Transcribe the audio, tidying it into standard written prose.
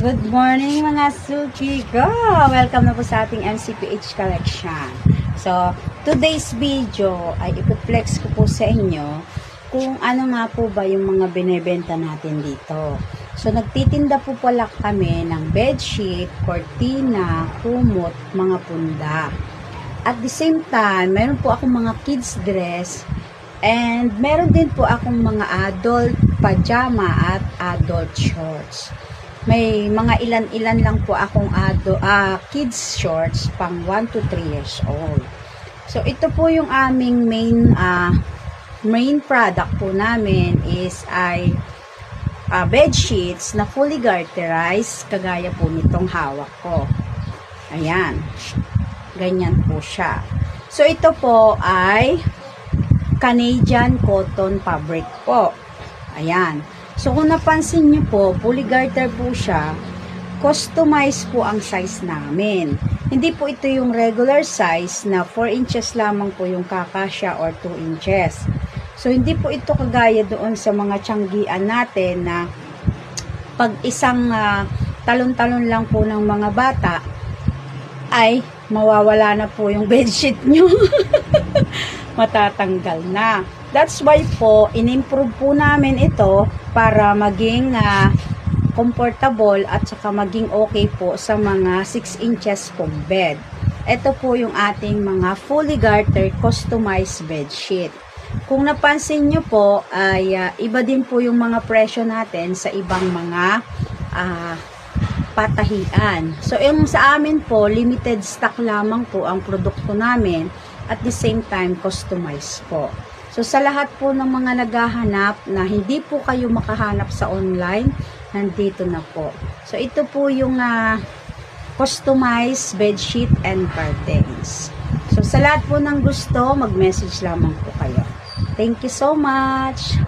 Good morning mga suki ko! Welcome na po sa ating MCPH collection. So, today's video ay ipiplex ko po sa inyo kung ano nga po ba yung mga binebenta natin dito. So, nagtitinda po pala kami ng bedsheet, cortina, kumot, mga punda. At the same time, meron po akong mga kids dress and meron din po akong mga adult pajama at adult shorts. May mga ilan-ilan lang po akong kids shorts pang 1 to 3 years old. So, ito po yung aming main product po namin is bed sheets na fully garterized, kagaya po nitong hawak ko. Ayan. Ganyan po siya. So, ito po ay Canadian cotton fabric po. Ayan. So, kung napansin nyo po, fully garter po siya, customize po ang size namin. Hindi po ito yung regular size na 4 inches lamang po yung kakasya or 2 inches. So, hindi po ito kagaya doon sa mga tiyanggian natin na pag isang talon-talon lang po ng mga bata, ay mawawala na po yung bedsheet nyo. Matatanggal na. That's why po, in-improve po namin ito para maging comfortable at saka maging okay po sa mga 6 inches pong bed. Ito po yung ating mga fully garter customized bed sheet. Kung napansin nyo po, ay iba din po yung mga presyo natin sa ibang mga patahian. So, yung sa amin po, limited stock lamang po ang produkto namin at the same time, customized po. So, sa lahat po ng mga naghahanap na hindi po kayo makahanap sa online, nandito na po. So, ito po yung customized bedsheet and curtains. So, sa lahat po ng gusto, mag-message lamang po kayo. Thank you so much!